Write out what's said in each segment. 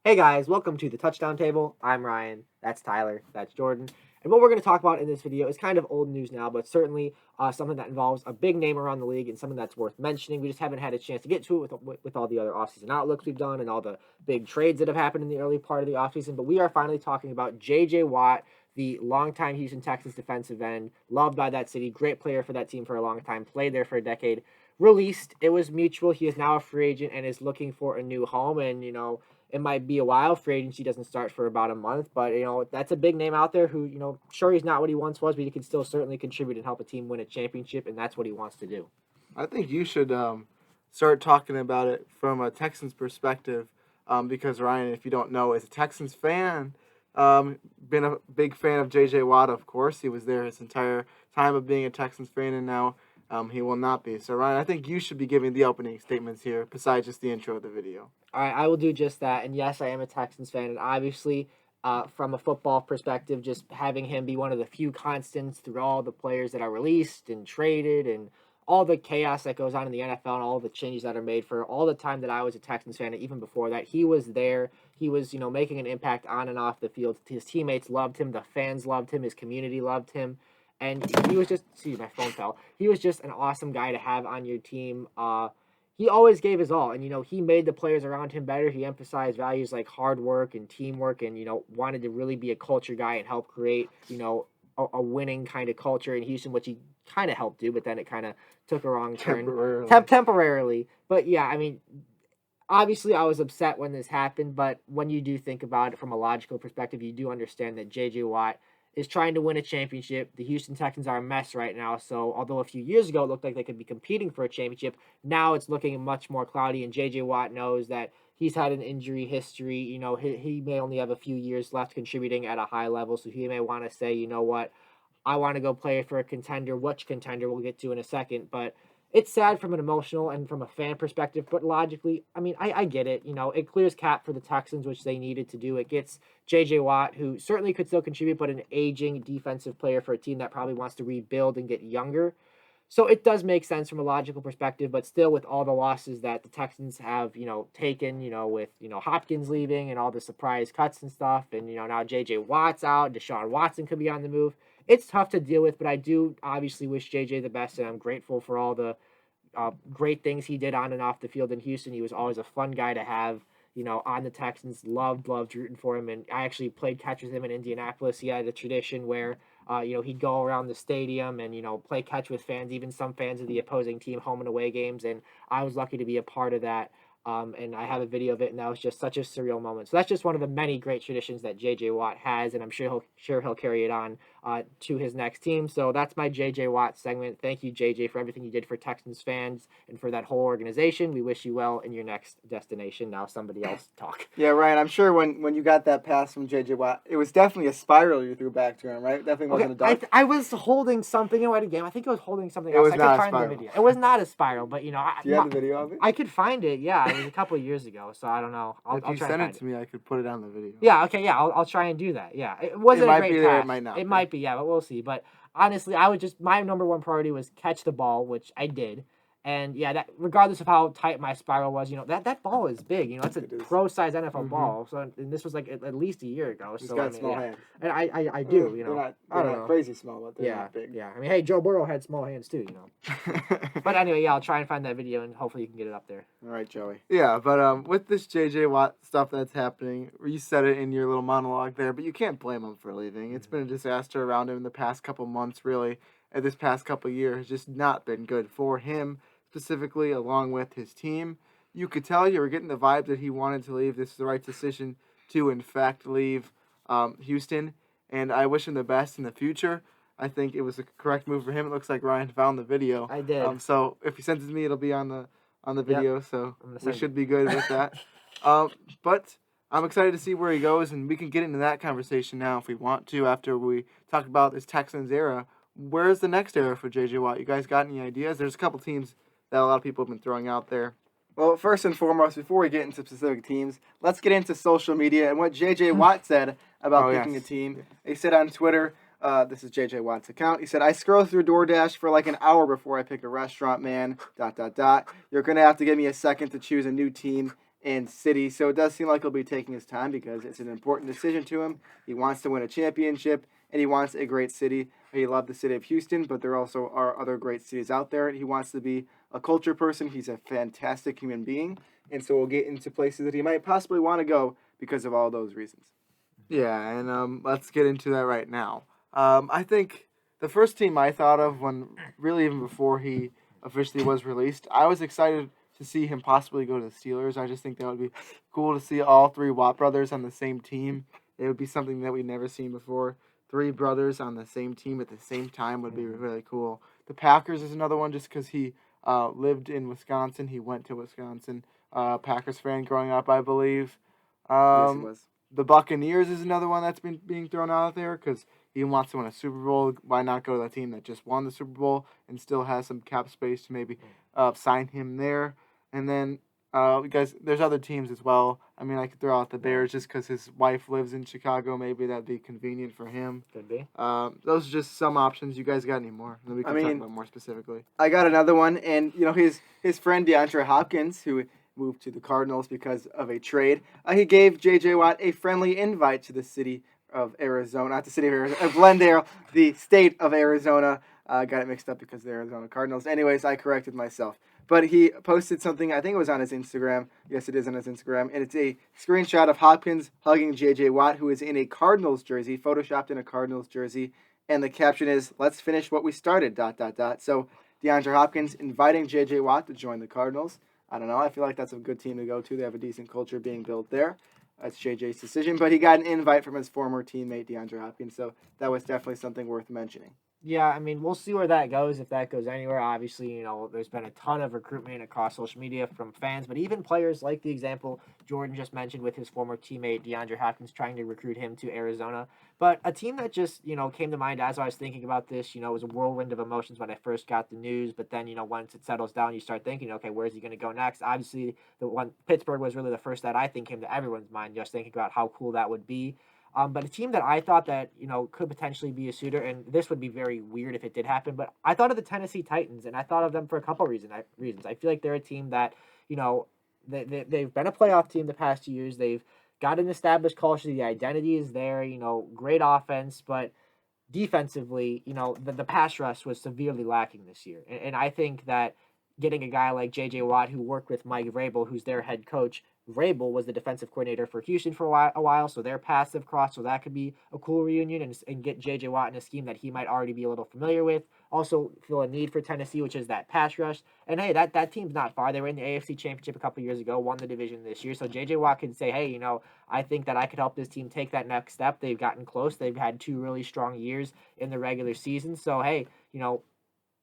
Hey guys, welcome to the Touchdown Table. I'm Ryan, that's Tyler, that's Jordan. And what we're going to talk about in this video is kind of old news now, but certainly something that involves a big name around the league and something that's worth mentioning. We just haven't had a chance to get to it with all the other offseason outlooks we've done and all the big trades that have happened in the early part of the offseason. But we are finally talking about J.J. Watt, the longtime Houston Texans defensive end, loved by that city, great player for that team for a long time, played there for a decade. Released, it was mutual. He is now a free agent and is looking for a new home. And, it might be a while. Free agency doesn't start for about a month, but that's a big name out there who, sure, he's not what he once was, but he can still certainly contribute and help a team win a championship, and that's what he wants to do. I think you should start talking about it from a Texans perspective, because Ryan, if you don't know, is a Texans fan. Been a big fan of J.J. Watt, of course. He was there his entire time of being a Texans fan, and now he will not be. So, Ryan, I think you should be giving the opening statements here, besides just the intro of the video. All right, I will do just that. And yes, I am a Texans fan, and obviously, from a football perspective, just having him be one of the few constants through all the players that are released and traded and all the chaos that goes on in the NFL and all the changes that are made for all the time that I was a Texans fan, and even before that, he was there. He was, making an impact on and off the field. His teammates loved him. The fans loved him. His community loved him. And he was just, my phone fell. He was just an awesome guy to have on your team. He always gave his all, and he made the players around him better. He emphasized values like hard work and teamwork, and wanted to really be a culture guy and help create a winning kind of culture in Houston, which he kind of helped do, but then it kind of took a wrong turn temporarily. But yeah, I mean, obviously I was upset when this happened, but when you do think about it from a logical perspective, you do understand that J.J. Watt is trying to win a championship. The Houston Texans are a mess right now. So although a few years ago it looked like they could be competing for a championship, now it's looking much more cloudy. And J.J. Watt knows that he's had an injury history. He may only have a few years left contributing at a high level. So he may want to say, you know what, I want to go play for a contender. Which contender we'll get to in a second. But it's sad from an emotional and from a fan perspective, but logically, I mean, I get it. It clears cap for the Texans, which they needed to do. It gets J.J. Watt, who certainly could still contribute, but an aging defensive player for a team that probably wants to rebuild and get younger. So it does make sense from a logical perspective, but still with all the losses that the Texans have, taken, with, Hopkins leaving and all the surprise cuts and stuff, and, now J.J. Watt's out, Deshaun Watson could be on the move. It's tough to deal with, but I do obviously wish J.J. the best, and I'm grateful for all the great things he did on and off the field in Houston. He was always a fun guy to have, on the Texans. Loved rooting for him. And I actually played catch with him in Indianapolis. He had a tradition where, he'd go around the stadium and, play catch with fans, even some fans of the opposing team, home and away games. And I was lucky to be a part of that. And I have a video of it, and that was just such a surreal moment. So that's just one of the many great traditions that J.J. Watt has, and I'm sure he'll carry it on to his next team. So that's my J.J. Watt segment. Thank you, J.J., for everything you did for Texans fans and for that whole organization. We wish you well in your next destination. Now somebody else talk. Yeah, Ryan, I'm sure when you got that pass from J.J. Watt, it was definitely a spiral you threw back to him, right? Definitely wasn't a dart. I was holding something at a game. I think I was holding something else. It was I not could a find spiral. the video. It was not a spiral, but Do you have the video of it? I could find it. Yeah, it was a couple of years ago, so I don't know. If you send it to me, I could put it on the video. Yeah, okay, yeah, I'll try and do that. Yeah, it wasn't a great pass. There, it might not. It might be, yeah, but we'll see. But honestly, my number one priority was catch the ball, which I did. And yeah, that regardless of how tight my spiral was, that ball is big. It's a pro-size NFL ball. So and this was like at least a year ago. He's got small hands. And I do. They're not crazy small, but they're not big. Yeah. I mean, hey, Joe Burrow had small hands too. But anyway, yeah, I'll try and find that video, and hopefully you can get it up there. All right, Joey. Yeah, but with this J.J. Watt stuff that's happening, you said it in your little monologue there, but you can't blame him for leaving. It's been a disaster around him in the past couple months, really, and this past couple years has just not been good for him, specifically along with his team. You could tell you were getting the vibe that he wanted to leave. This is the right decision to, in fact, leave Houston, and I wish him the best in the future. I think it was a correct move for him. It looks like Ryan found the video. I did. So if he sends it to me, it'll be on the video. Yep. So we should be good with that. But I'm excited to see where he goes, and we can get into that conversation now if we want to after we talk about this Texans era. Where's the next era for J.J. Watt? You guys got any ideas? There's a couple teams that a lot of people have been throwing out there. Well, first and foremost, before we get into specific teams, let's get into social media and what J.J. Watt said about picking a team. He said on Twitter, this is J.J. Watt's account, he said, "I scroll through DoorDash for like an hour before I pick a restaurant, man, ... You're going to have to give me a second to choose a new team and city. So it does seem like he'll be taking his time because it's an important decision to him. He wants to win a championship, and he wants a great city. He loved the city of Houston, but there also are other great cities out there. He wants to be a culture person. He's a fantastic human being, and so we'll get into places that he might possibly want to go because of all those reasons. Yeah, and let's get into that right now. I think the first team I thought of when, really even before he officially was released, I was excited to see him possibly go to the Steelers. I just think that would be cool to see all three Watt brothers on the same team. It would be something that we've never seen before. Three brothers on the same team at the same time would be really cool. The Packers is another one just because he lived in Wisconsin. He went to Wisconsin. Packers fan growing up, I believe. Yes, he was. The Buccaneers is another one that's been being thrown out there because he wants to win a Super Bowl. Why not go to the team that just won the Super Bowl and still has some cap space to maybe sign him there? And then, guys, there's other teams as well. I mean, I could throw out the Bears just because his wife lives in Chicago. Maybe that'd be convenient for him. Could be. Those are just some options. You guys got any more? And then we can talk about more specifically. I got another one, and his friend DeAndre Hopkins, who moved to the Cardinals because of a trade. He gave J.J. Watt a friendly invite to the city of Arizona, not the city of Arizona, Glendale, the state of Arizona. Got it mixed up because of the Arizona Cardinals. Anyways, I corrected myself. But he posted something, I think it was on his Instagram. Yes, it is on his Instagram. And it's a screenshot of Hopkins hugging J.J. Watt, who is in a Cardinals jersey, photoshopped in a Cardinals jersey. And the caption is, "Let's finish what we started, ... So DeAndre Hopkins inviting J.J. Watt to join the Cardinals. I don't know. I feel like that's a good team to go to. They have a decent culture being built there. That's JJ's decision. But he got an invite from his former teammate, DeAndre Hopkins. So that was definitely something worth mentioning. Yeah, I mean, we'll see where that goes, if that goes anywhere. Obviously, there's been a ton of recruitment across social media from fans, but even players like the example Jordan just mentioned with his former teammate DeAndre Hopkins trying to recruit him to Arizona. But a team that just, came to mind as I was thinking about this, it was a whirlwind of emotions when I first got the news, but then, once it settles down, you start thinking, okay, where's he going to go next? Obviously, the one Pittsburgh was really the first that I think came to everyone's mind, just thinking about how cool that would be. But a team that I thought that, could potentially be a suitor, and this would be very weird if it did happen, but I thought of the Tennessee Titans, and I thought of them for a couple reasons. I feel like they're a team that, they've been a playoff team the past 2 years. They've got an established culture. The identity is there, great offense, but defensively, the pass rush was severely lacking this year. And I think that getting a guy like J.J. Watt, who worked with Mike Vrabel, who's their head coach. Vrabel was the defensive coordinator for Houston for a while, so they're passive cross, so that could be a cool reunion and get J.J. Watt in a scheme that he might already be a little familiar with. Also, feel a need for Tennessee, which is that pass rush. And, hey, that team's not far. They were in the AFC Championship a couple years ago, won the division this year. So J.J. Watt can say, hey, I think that I could help this team take that next step. They've gotten close. They've had 2 really strong years in the regular season. So, hey,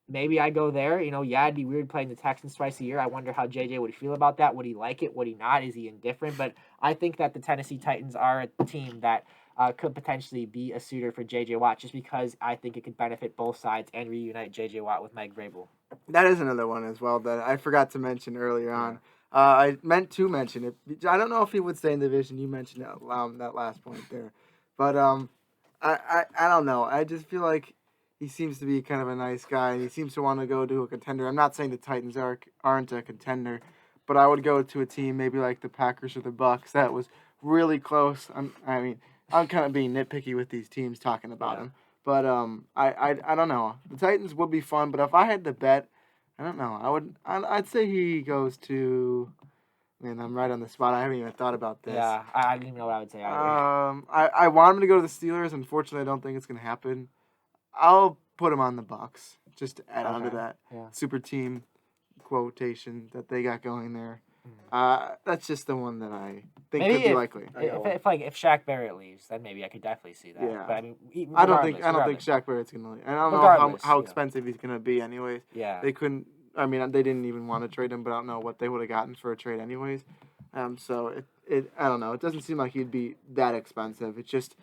maybe I go there. It'd be weird playing the Texans twice a year. I wonder how JJ would feel about that. Would he like it? Would he not? Is he indifferent? But I think that the Tennessee Titans are a team that could potentially be a suitor for JJ Watt, just because I think it could benefit both sides and reunite JJ Watt with Mike Vrabel. That is another one as well that I forgot to mention earlier on. I meant to mention it. I don't know if he would stay in the division. You mentioned that last point there. But I don't know. I just feel like he seems to be kind of a nice guy, and he seems to want to go to a contender. I'm not saying the Titans aren't a contender, but I would go to a team maybe like the Packers or the Bucks that was really close. I'm kind of being nitpicky with these teams talking about them, but I don't know. The Titans would be fun, but if I had to bet, I don't know. I'd say he goes to. Man, I'm right on the spot. I haven't even thought about this. Yeah, I didn't even know what I would say either. I want him to go to the Steelers. Unfortunately, I don't think it's gonna happen. I'll put him on the Bucks just to add on to that super team quotation that they got going there. That's just the one that I think could be likely. If Shaq Barrett leaves, then maybe I could definitely see that. Yeah. But I don't think Shaq Barrett's gonna leave. And I don't know how expensive he's gonna be anyways. Yeah. They couldn't. I mean, they didn't even want to trade him, but I don't know what they would have gotten for a trade anyways. So I don't know. It doesn't seem like he'd be that expensive. It's just.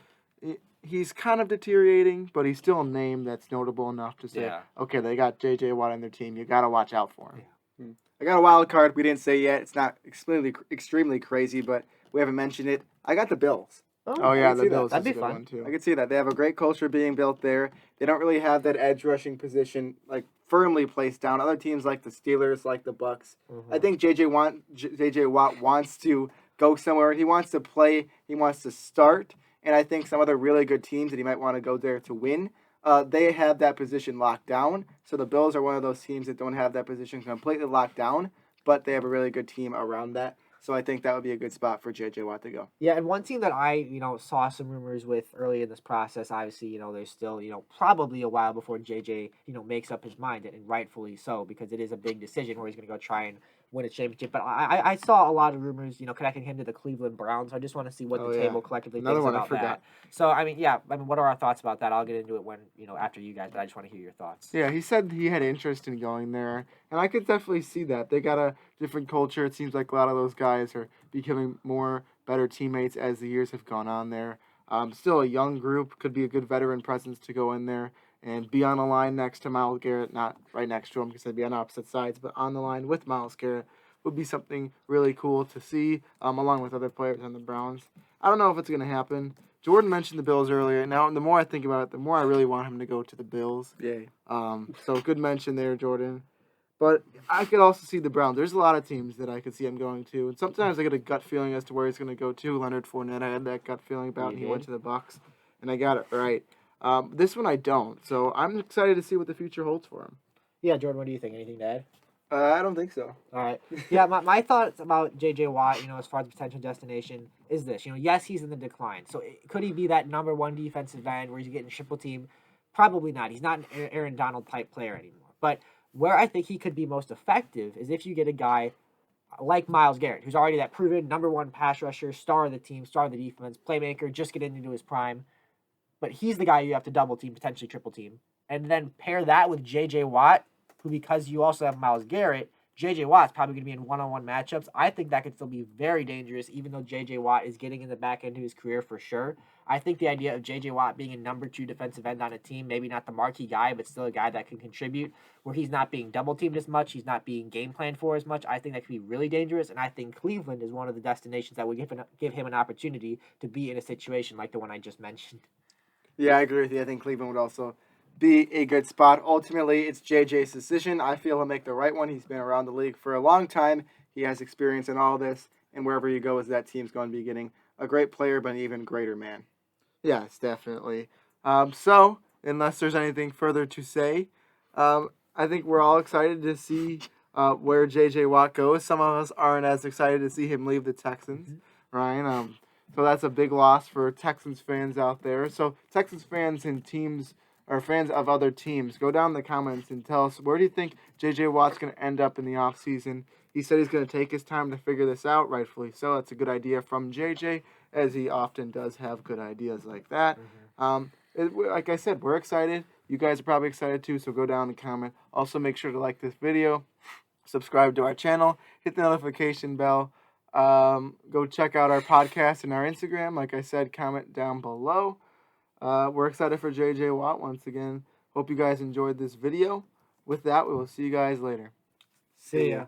He's kind of deteriorating, but he's still a name that's notable enough to say, okay, they got J.J. Watt on their team. You got to watch out for him. Yeah. I got a wild card we didn't say yet. It's not extremely crazy, but we haven't mentioned it. I got the Bills. Oh yeah, the see that. Bills That'd is be a good fun. one too. I could see that. They have a great culture being built there. They don't really have that edge rushing position like firmly placed down. Other teams like the Steelers, like the Bucks. I think JJ Watt wants to go somewhere. He wants to play. He wants to start. And I think some other really good teams that he might want to go there to win. They have that position locked down. So the Bills are one of those teams that don't have that position completely locked down, but they have a really good team around that. So I think that would be a good spot for JJ Watt to go. Yeah, and one team that I, saw some rumors with early in this process, obviously, there's still, probably a while before JJ, makes up his mind, and rightfully so, because it is a big decision where he's going to go try and win a championship. But I saw a lot of rumors, connecting him to the Cleveland Browns. I just want to see what the table collectively Another thinks one I about forgot. that. So, what are our thoughts about that? I'll get into it when, after you guys, but I just want to hear your thoughts. Yeah, he said he had interest in going there, and I could definitely see that. They got a different culture. It seems like a lot of those guys are becoming better teammates as the years have gone on there. Still a young group, could be a good veteran presence to go in there and be on a line next to Myles Garrett, not right next to him because they'd be on opposite sides, but on the line with Myles Garrett would be something really cool to see, along with other players on the Browns. I don't know if it's going to happen. Jordan mentioned the Bills earlier. Now, the more I think about it, the more I really want him to go to the Bills. Yay. So good mention there, Jordan. But I could also see the Browns. There's a lot of teams that I could see him going to, and sometimes I get a gut feeling as to where he's going to go to. Leonard Fournette, I had that gut feeling about, and he went to the Bucs, and I got it right. This one I don't, so I'm excited to see what the future holds for him. Yeah, Jordan, what do you think? Anything to add? I don't think so. All right. Yeah, my thoughts about J.J. Watt, as far as potential destination, is this. Yes, he's in the decline. So could he be that number one defensive end where he's getting triple team? Probably not. He's not an Aaron Donald type player anymore. But where I think he could be most effective is if you get a guy like Myles Garrett, who's already that proven number one pass rusher, star of the team, star of the defense, playmaker, just getting into his prime. But he's the guy you have to double team, potentially triple team. And then pair that with J.J. Watt, who, because you also have Myles Garrett, J.J. Watt's probably going to be in one-on-one matchups. I think that could still be very dangerous, even though J.J. Watt is getting in the back end of his career for sure. I think the idea of J.J. Watt being a number two defensive end on a team, maybe not the marquee guy, but still a guy that can contribute, where he's not being double-teamed as much, he's not being game planned for as much, I think that could be really dangerous, and I think Cleveland is one of the destinations that would give him an opportunity to be in a situation like the one I just mentioned. Yeah, I agree with you. I think Cleveland would also be a good spot. Ultimately, it's JJ's decision. I feel he'll make the right one. He's been around the league for a long time. He has experience in all this, and wherever you go, that team's going to be getting a great player, but an even greater man. Yes, definitely. So, unless there's anything further to say, I think we're all excited to see where J.J. Watt goes. Some of us aren't as excited to see him leave the Texans, Ryan. So that's a big loss for Texans fans out there. So Texans fans and teams or fans of other teams, go down in the comments and tell us, where do you think J.J. Watt's going to end up in the offseason? He said he's going to take his time to figure this out, rightfully so. That's a good idea from J.J., as he often does have good ideas like that. Like I said, we're excited. You guys are probably excited too, so go down and comment. Also, make sure to like this video, subscribe to our channel, hit the notification bell. Go check out our podcast and our Instagram. Like I said, comment down below. We're excited for J.J. Watt once again. Hope you guys enjoyed this video. With that, we will see you guys later. See ya.